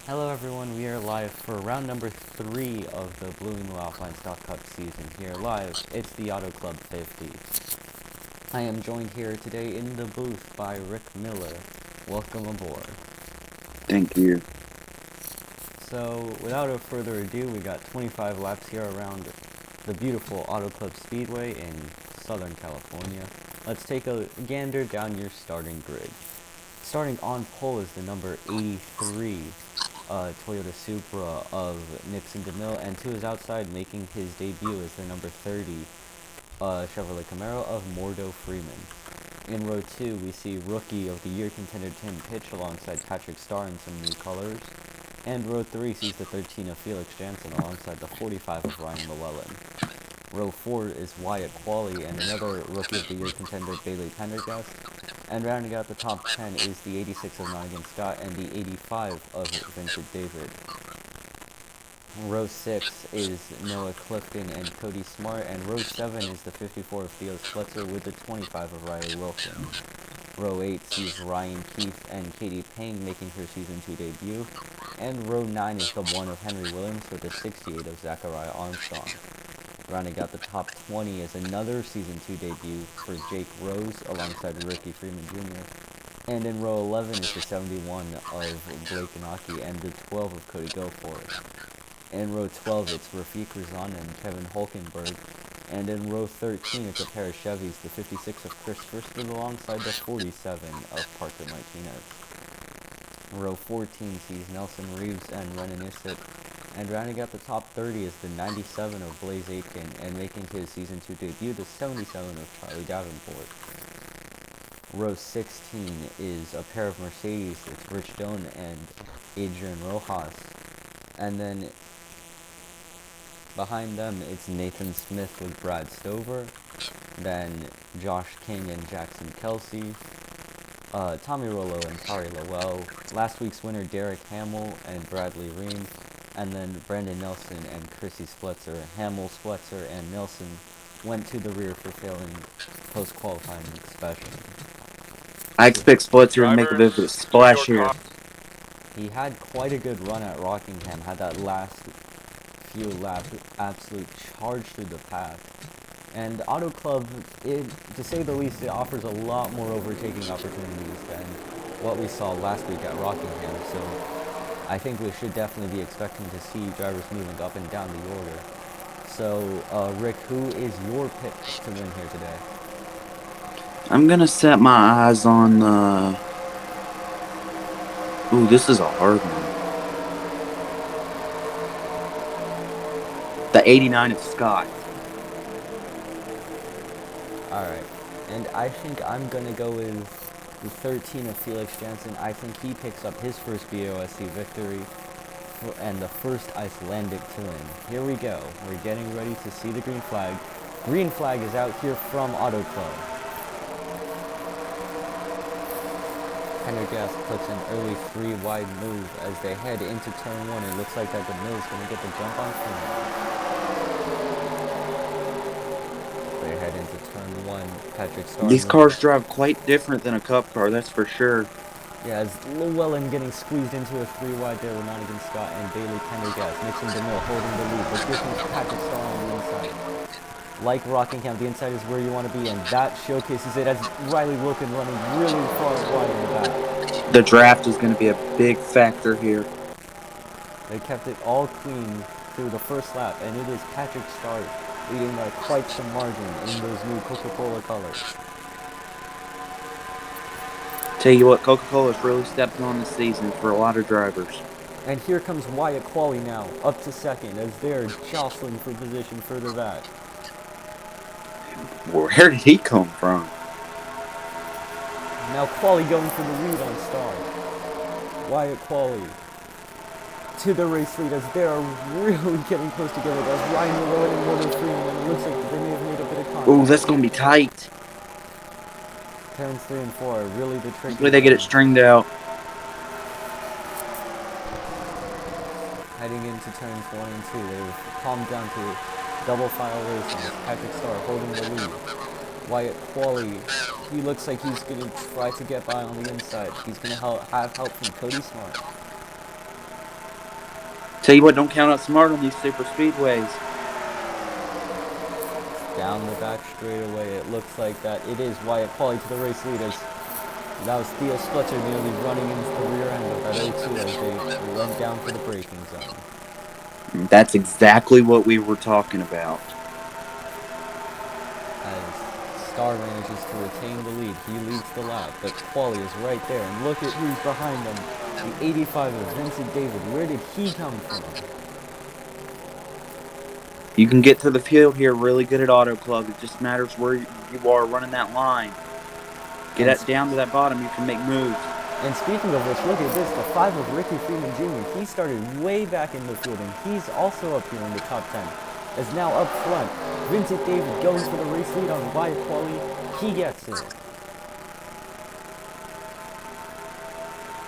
Hello everyone, we are live for round number 3 of the Blue-Emu Alpine Stock Cup season. Here live, it's the Auto Club 50. I am joined here today in the booth by Rick Miller. Welcome aboard. Thank you. So, without further ado, we got 25 laps here around the beautiful Auto Club Speedway in Southern California. Let's take a gander down your starting grid. Starting on pole is the number 83 Toyota Supra of Nixon D'Mill, and to his outside, making his debut, is the number 30 Chevrolet Camaro of Mordo Freeman. In row 2, we see Rookie of the Year contender Tim Pitch alongside Patrick Starr in some new colors. And row 3 sees the 13 of Felix Jansen alongside the 45 of Ryan Llewellyn. Row 4 is Wyatt Qualley and another Rookie of the Year contender Bailey Pendergast. And rounding out the top 10 is the 86 of Nonigan Scott and the 85 of Vincent David. Row 6 is Noah Clifton and Cody Smart, and row 7 is the 54 of Theo Spletzer with the 25 of Riley Wilson. Row 8 sees Ryan Keith and Katie Payne making her Season 2 debut, and row 9 is the 1 of Henry Williams with the 68 of Zachariah Armstrong. Rounding out the top 20 is another Season 2 debut for Jake Rose alongside Ricky Freeman Jr., and in row 11 is the 71 of Blake Ganaki and the 12 of Cody Goforth. In row 12, it's Rafiq Razan and Kevin Hulkenberg. And in row 13, it's a pair of Chevys, the 56 of Chris Friston alongside the 47 of Parker Martinez. Row 14 sees Nelson Reeves and Renan Issett. And rounding out the top 30 is the 97 of Blaze Aitken, and making his Season 2 debut, the 77 of Charlie Davenport. Row 16 is a pair of Mercedes, it's Rich Doan and Adrian Rojas. And then behind them, it's Nathan Smith with Brad Stover, then Josh King and Jackson Kelsey, Tommy Rollo and Tari Lowell, last week's winner Derek Hamill and Bradley Ream, and then Brandon Nelson and Chrissy Spletzer. Hamill, Spletzer, and Nelson went to the rear for failing post-qualifying inspection. I expect Spletzer to make a bit of a splash here. He had quite a good run at Rockingham, had that last few laps absolute charge through the pack. And Auto Club, to say the least, it offers a lot more overtaking opportunities than what we saw last week at Rockingham. So I think we should definitely be expecting to see drivers moving up and down the order. So, Rick, who is your pick to win here today? I'm gonna set my eyes on Ooh, this is a hard one. The 89 of Scott. Alright, and I think I'm going to go with the 13 of Felix Jansen. I think he picks up his first BOSC victory and the first Icelandic to win. Here we go. We're getting ready to see the green flag. Green flag is out here from Auto Club. Pendergast puts an early 3-wide move as they head into turn 1. It looks like that D'Mill is going to get the jump on front. They head into turn 1. Patrick Starr. These cars drive quite different than a cup car, that's for sure. Yeah, as Llewellyn getting squeezed into a 3-wide there with Nonigan Scott and Bailey Pendergast. Nixon D'Mill holding the lead, but here comes Patrick Starr on the inside. Like Rockingham, the inside is where you want to be, and that showcases it as Riley Wilkin running really far wide in the back. The draft is going to be a big factor here. They kept it all clean through the first lap, and it is Patrick Starr leading by quite some margin in those new Coca-Cola colors. Tell you what, Coca-Cola's really stepped on this season for a lot of drivers. And here comes Wyatt Qualley now, up to second, as they're jostling for position further back. Where did he come from? Now Qualley going for the lead on Starr. Wyatt Qualley to the race lead as they're really getting close together. As Ryan Llewellyn and Mordo Freeman, and it looks like they may have made a bit of contact. Ooh, that's going to be tight. Turns 3 and 4 are really the tricky Hopefully they get it stringed out. Heading into turns 1 and 2, they've calmed down to double file racing. Patrick Starr holding the lead. Wyatt Qualley, he looks like he's going to try to get by on the inside. He's going to have help from Cody Smart. Tell you what, don't count out smart on these super speedways. Down the back straightaway, it looks like that it is Wyatt Qualley to the race lead as that was Theo Spletcher nearly running into the rear end of that O2 as they went down for the braking zone. That's exactly what we were talking about. As Star manages to retain the lead, he leads the lap, but Qualley is right there, and look at who's behind him. The 85 of Vincent David. Where did he come from? You can get to the field here really good at Auto Club. It just matters where you are running that line. Get it down to that bottom, you can make moves. And speaking of which, look at this, the 5 of Ricky Freeman Jr. He started way back in the field, and he's also up here in the top 10. Is now up front. Vincent David going for the race lead on Wyatt Qualley. He gets it.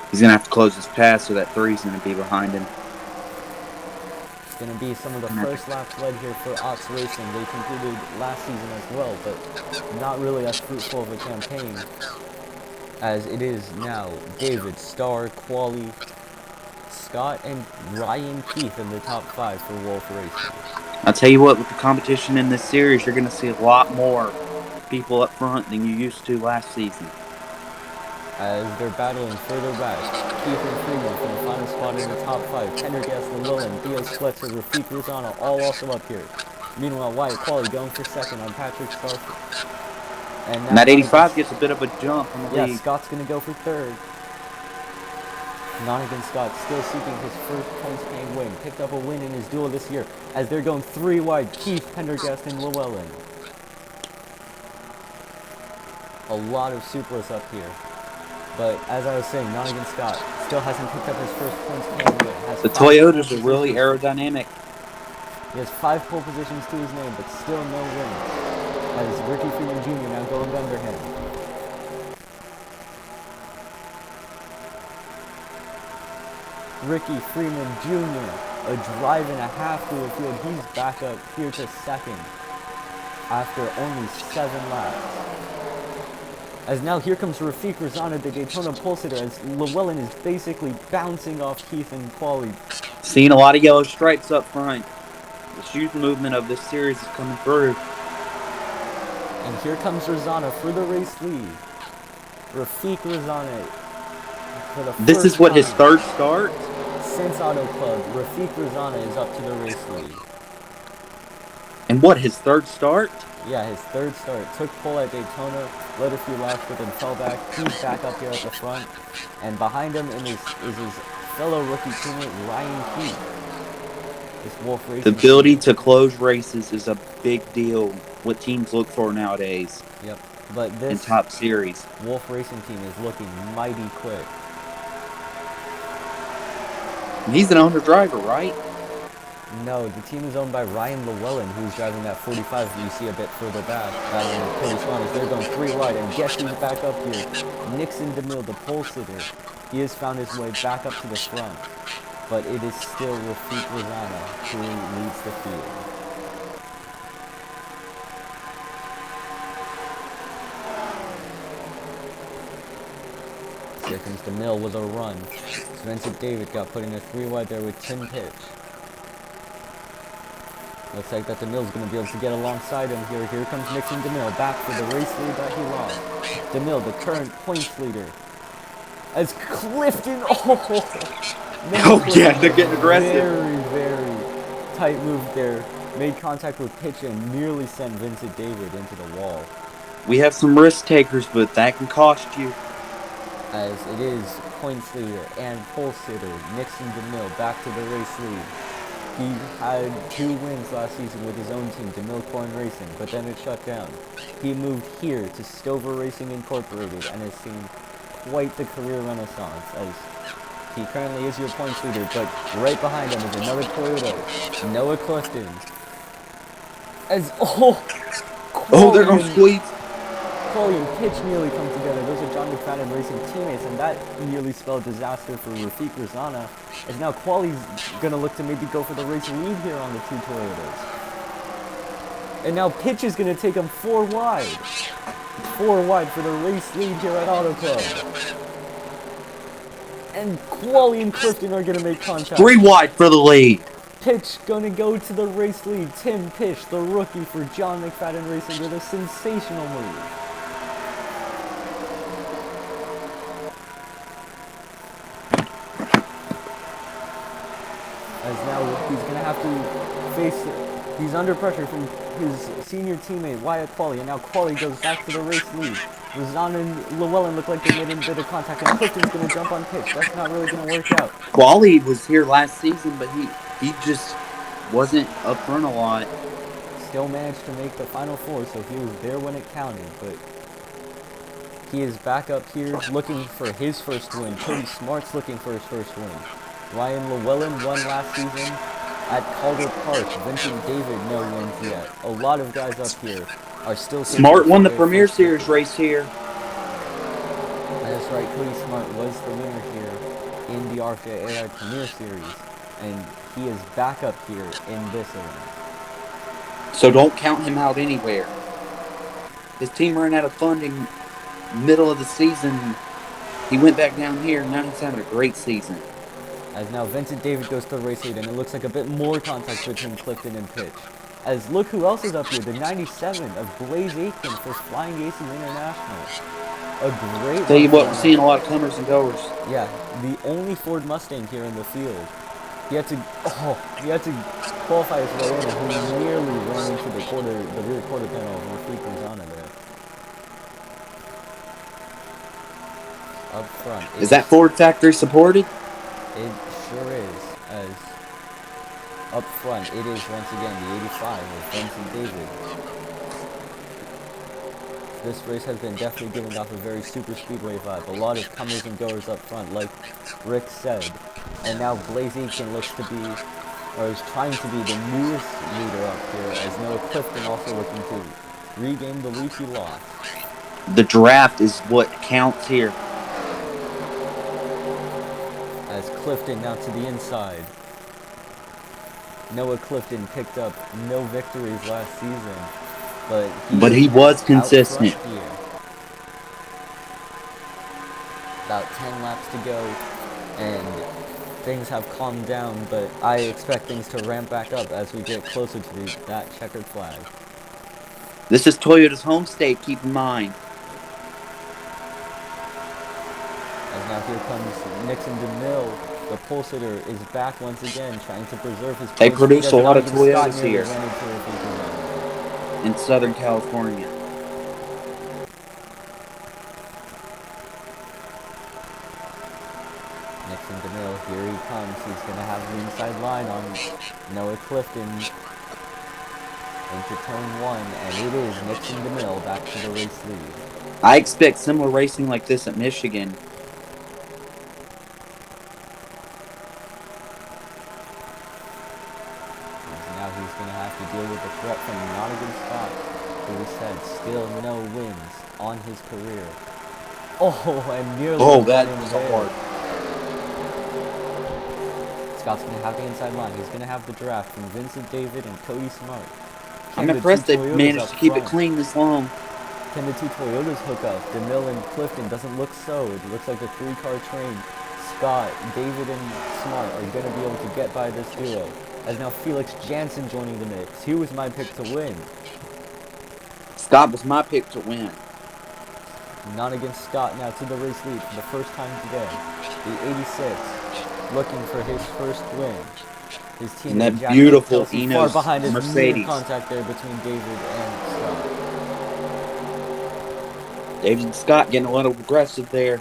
He's going to have to close his pass, so that 3's going to be behind him. It's going to be some of the first laps led here for Ox Racing. They completed last season as well, but not really as fruitful of a campaign as it is now. David, Star, Qualley, Scott, and Ryan Keith in the top 5 for Wolf Racing. I'll tell you what, with the competition in this series, you're going to see a lot more people up front than you used to last season. As they're battling further back, Keith and Freeman for the final spot in the top 5. Pendergast, Llewellyn, Theo Spletcher, Rafik Ruzana, all also up here. Meanwhile, Wyatt Qualley going for second on Patrick Starford. And that 85 gets a bit of a jump in the lead. Yeah, Scott's going to go for third. Nonigan Scott still seeking his first points paying win. Picked up a win in his duel this year as they're going 3 wide. Keith, Pendergast, and Llewellyn. A lot of Supras up here. But as I was saying, Nonigan Scott still hasn't picked up his first points paying win. The Toyotas are really aerodynamic. He has 5 pole positions to his name, but still no wins. As Ricky Freeman Jr. now going under him. Ricky Freeman Jr., a drive and a half through the field. He's back up here to second after only 7 laps. As now here comes Rafik Ruzana, the Daytona polesitter, as Llewellyn is basically bouncing off Keith and Qualley. Seeing a lot of yellow stripes up front. The shoot movement of this series is coming through. And here comes Ruzana for the race lead. Rafik Ruzana for the This is what, his third start? Since Auto Club, Rafik Ruzana is up to the race lead. And what, his third start? Yeah, his third start. Took pole at Daytona, led a few laps, but then fell back. He's back up here at the front. And behind him is his fellow rookie teammate, Ryan Keith. This Wolf Racing The ability to close races is a big deal. What teams look for nowadays. Yep. But this in top series. Wolf Racing team is looking mighty quick. He's an owner driver, right? No, the team is owned by Ryan Llewellyn, who's driving that 45 you see a bit further back. Battling with Cody Swan as they're going 3 wide, and guess who's back up here? Nixon D'Mill, the pole sitter. He has found his way back up to the front, but it is still Rafik Ruzana who leads the field. Here comes D'Mill with a run. Vincent David got put in a 3 wide there with Tim Pitch. Looks like that D'Mill's going to be able to get alongside him here. Here comes Nixon D'Mill back for the race lead that he lost. D'Mill, the current points leader. As Clifton, yeah, they're getting aggressive. Very, very tight move there. Made contact with Pitch and nearly sent Vincent David into the wall. We have some risk takers, but that can cost you. As it is points leader and pole sitter Nixon D'Mill back to the race lead. He had 2 wins last season with his own team, DeMille Corn Racing, but then it shut down. He moved here to Stover Racing Incorporated and has seen quite the career renaissance as he currently is your points leader, but right behind him is another Toyota, Noah Clifton. As, they're going to squeeze. Qualley and Pitch nearly come together. Those are John McFadden Racing teammates, and that nearly spelled disaster for Rafik Ruzana. As now Qualley's going to look to maybe go for the race lead here on the 2 Toyotas. And now Pitch is going to take him 4 wide. 4 wide for the race lead here at Auto Club. And Quali and Clifton are going to make contact. 3 wide for the lead. Pitch going to go to the race lead. Tim Pitch, the rookie for John McFadden Racing, with a sensational move. As now he's going to have to face, he's under pressure from his senior teammate Wyatt Quali, and now Quali goes back to the race lead. Razan and Llewellyn look like they made a bit of contact, and Clifton's going to jump on Pitch. That's not really going to work out. Quali was here last season, but he just wasn't up front a lot. Still managed to make the Final Four, so he was there when it counted, but he is back up here looking for his first win. Cody Smart's looking for his first win. Ryan Llewellyn won last season at Calder Park. Vincent David, no wins yet. A lot of guys up here are still... Smart won the Premier Series race here. That's right, Cody Smart was the winner here in the RFA Premier Series, and he is back up here in this event. So don't count him out anywhere. His team ran out of funding middle of the season. He went back down here, and now he's having a great season. As now Vincent David goes to the race lead, and it looks like a bit more contact between Clifton and Pitch. As look who else is up here, the 97 of Blaze Aitken for Flying Aces International. A great... Tell you what, we're seeing a lot of comers and goers. Yeah, the only Ford Mustang here in the field. He had to qualify his way in, and he nearly ran into the rear quarter panel of Rafik Razana there. Up front. Is that Ford factory supported? It sure is. As up front, it is once again the 85 of Vincent David. This race has been definitely giving off a very super speedway vibe. A lot of comers and goers up front, like Rick said. And now Blaze Aitken looks to be, or is trying to be, the newest leader up here, as Noah Clifton also looking to regain the lead he lost. The draft is what counts here. As Clifton now to the inside. Noah Clifton picked up no victories last season, but he was consistent. Here. About 10 laps to go, and things have calmed down, but I expect things to ramp back up as we get closer to that checkered flag. This is Toyota's home state, keep in mind. As now here comes Nixon D'Mill. The polesitter is back once again, trying to preserve his... They produce a lot of Toyotas here in Southern California. Nixon D'Mill, here he comes. He's going to have the inside line on Noah Clifton into turn 1, and it is Nixon D'Mill back to the race lead. I expect similar racing like this at Michigan. Now he's going to have to deal with the threat from Nottingham Scott, who said still no wins on his career. Oh, and nearly... Oh, that was hard. Scott's going to have the inside line. He's going to have the draft from Vincent David and Cody Smart. I'm impressed they've managed to keep it clean this long. Can the two Toyotas hook up? DeMille and Clifton doesn't look so. It looks like the three-car train. Scott, David, and Smart are going to be able to get by this duo. As now Felix Jansen joining the mix. He was my pick to win. Scott was my pick to win. Not against Scott now to the race lead for the first time today. The 86 looking for his first win. His team and that beautiful far behind his Mercedes. Contact there between David and Scott. David and Scott getting a little aggressive there.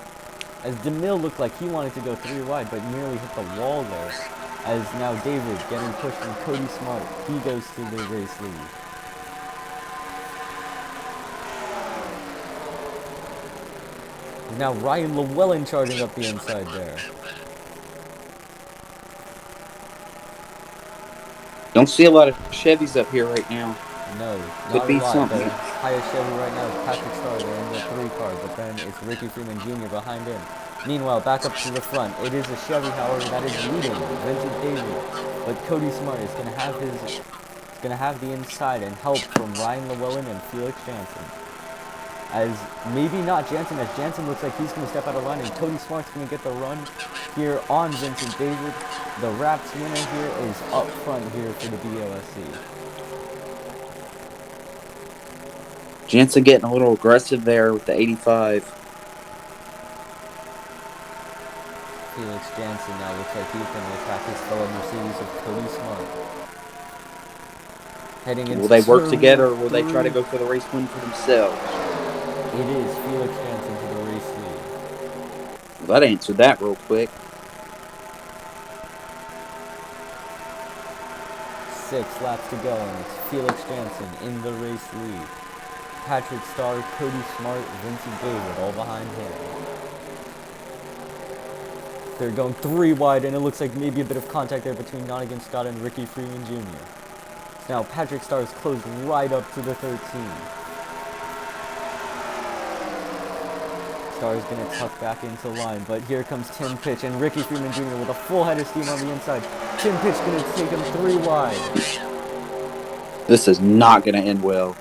As DeMille looked like he wanted to go 3 wide, but nearly hit the wall there. As now David getting pushed from Cody Smart. He goes to the race lead. Now Ryan Llewellyn charging up the inside there. Don't see a lot of Chevys up here right now. No, could not be a lot. something. The highest Chevy right now is Patrick Starr there in the 3 car, but then it's Ricky Freeman Jr. behind him. Meanwhile, back up to the front, it is a Chevy, however, that is leading Vincent David. But Cody Smart is going to have the inside and help from Ryan Llewellyn and Felix Jansen. as maybe not Jansen, as Jansen looks like he's going to step out of line, and Cody Smart's going to get the run here on Vincent David. The Raps winner here is up front here for the BOSC. Jansen getting a little aggressive there with the 85. Felix Jansen now looks like he's going to attack his fellow Mercedes of Cody Smart. Heading into Will they work turn together, or will they 3. try to go for the race win for themselves? It is Felix Jansen to the race lead. Well, that answered that real quick. 6 laps to go, and it's Felix Jansen in the race lead. Patrick Starr, Cody Smart, Vincent David all behind him. They're going 3 wide, and it looks like maybe a bit of contact there between Nottingham Scott and Ricky Freeman Jr. Now Patrick Starr is closed right up to the 13. Starr is going to tuck back into line, but here comes Tim Pitch and Ricky Freeman Jr. with a full head of steam on the inside. Tim Pitch going to take him 3 wide. This is not going to end well.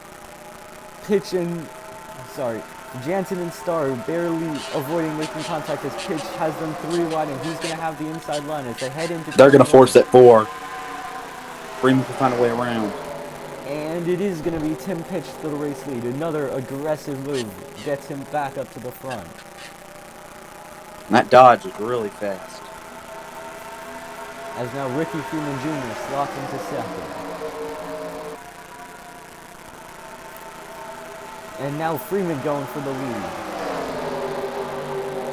Jansen and Starr barely avoiding making contact as Pitch has them 3 wide, and he's going to have the inside line as they head into... They're going to force it 4. Freeman can find a way around. And it is going to be Tim Pitch to the race lead. Another aggressive move gets him back up to the front. And that Dodge is really fast. As now Ricky Freeman Jr. slots into second. And now Freeman going for the lead.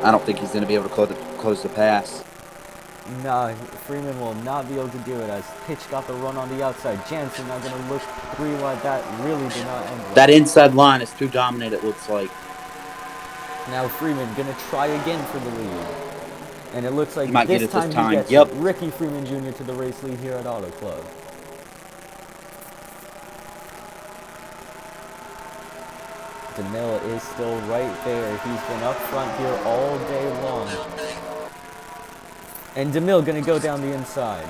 I don't think he's going to be able to close the pass. No, Freeman will not be able to do it as Pitch got the run on the outside. Jansen now going to look 3 wide. That really did not end well. That inside line is too dominant, it looks like. Now Freeman going to try again for the lead. And it looks like this time he gets Ricky Freeman Jr. to the race lead here at Auto Club. D'Mill is still right there. He's been up front here all day long. And D'Mill going to go down the inside.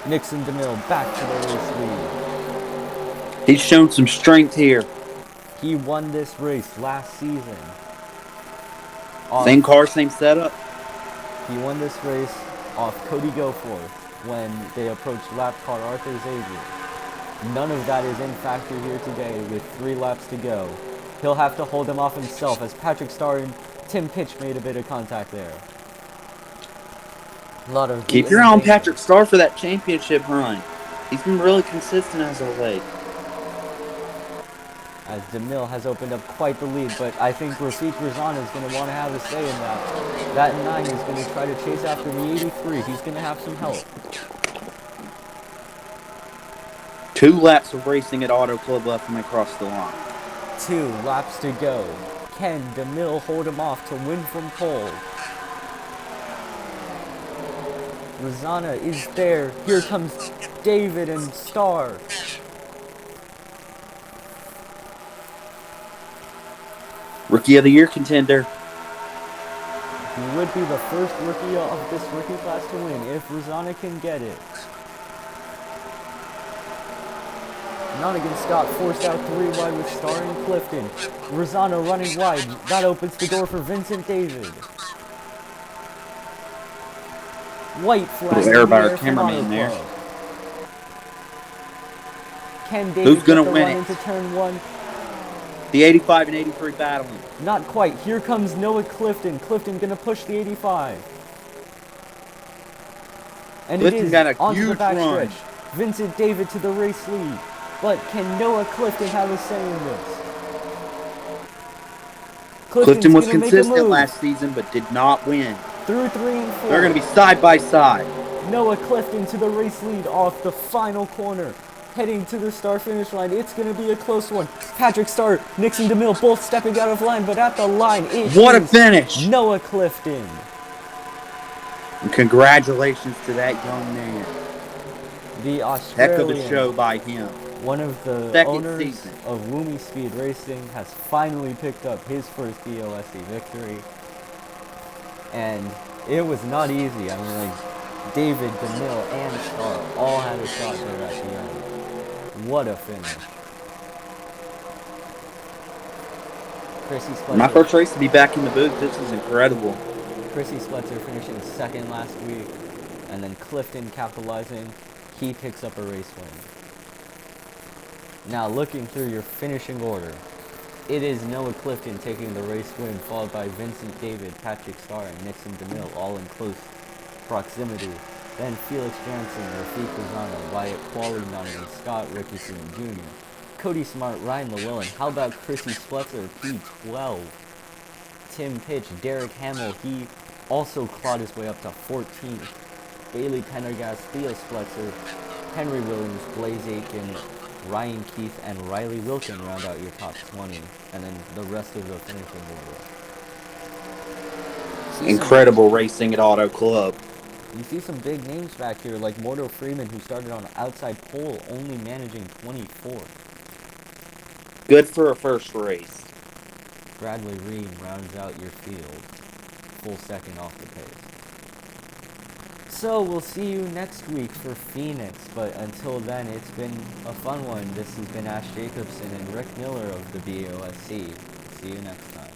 Nixon D'Mill back to the race lead. He's shown some strength here. He won this race last season. Same car, same setup. He won this race off Cody Goforth when they approached lap car Arthur Xavier. None of that is in factor here today with 3 laps to go. He'll have to hold him off himself as Patrick Starr and Tim Pitch made a bit of contact there. Keep your eye on Patrick Starr for that championship run. He's been really consistent as of late. As D'Mill has opened up quite the lead, but I think Rafiq Razana is going to want to have a say in that. That 9 is going to try to chase after the 83. He's going to have some help. 2 laps of racing at Auto Club left when they cross the line. 2 laps to go. Can D'Mill hold him off to win from pole? Razana is there. Here comes David and Starr. Rookie of the Year contender. He would be the first rookie of this rookie class to win if Razana can get it. Nottingham Scott forced out 3 wide with Starr and Clifton. Razana running wide. That opens the door for Vincent David. White flag error by our from cameraman Auto there. Club. Can David Who's gonna get the win run it? into turn 1? The 85 and 83 battling. Not quite. Here comes Noah Clifton. Clifton gonna push the 85. And Clifton it is got a onto the huge back run. stretch. Vincent David to the race lead. But can Noah Clifton have a say in this? Clifton was gonna make a consistent move. last season, but did not win. Through 3 and 4. They're going to be side by side. Noah Clifton to the race lead off the final corner. Heading to the start finish line. It's going to be a close one. Patrick Starr, Nixon D'Mill both stepping out of line, but at the line it What a is finish! Noah Clifton. And congratulations to that young man. The Heck of Australian, a show by him. one of the Second owners season. of Woomy Speed Racing, has finally picked up his first BOSC victory. And it was not easy. I mean, like, David, D'Mill, and Starr all had a shot there at the end. What a finish. Chrissy For my Spletzer, first race to be back in the booth, this is incredible. Chrissy Spletzer finishing second last week, and then Clifton capitalizing. He picks up a race win. Now looking through your finishing order, it is Noah Clifton taking the race win, followed by Vincent David, Patrick Starr, and Nixon D'Mill, all in close proximity. Then Felix Jansen, Rafiq Lozano, Wyatt Qualley, Donovan Scott, Ricky Seaman Jr., Cody Smart, Ryan Llewellyn. How about Chrissy Spletzer, P12? Tim Pitch, Derek Hamill, he also clawed his way up to 14th. Bailey Pendergast, Theo Spletzer, Henry Williams, Blaze Aiken, Ryan Keith, and Riley Wilkin round out your top 20, and then the rest of the finishing order. Incredible racing at Auto Club. You see some big names back here, like Mordo Freeman, who started on outside pole, only managing 24th. Good for a first race. Bradley Ream rounds out your field, full second off the pace. So we'll see you next week for Phoenix, but until then, it's been a fun one. This has been Ash Jacobson and Rick Miller of the BEOSC. See you next time.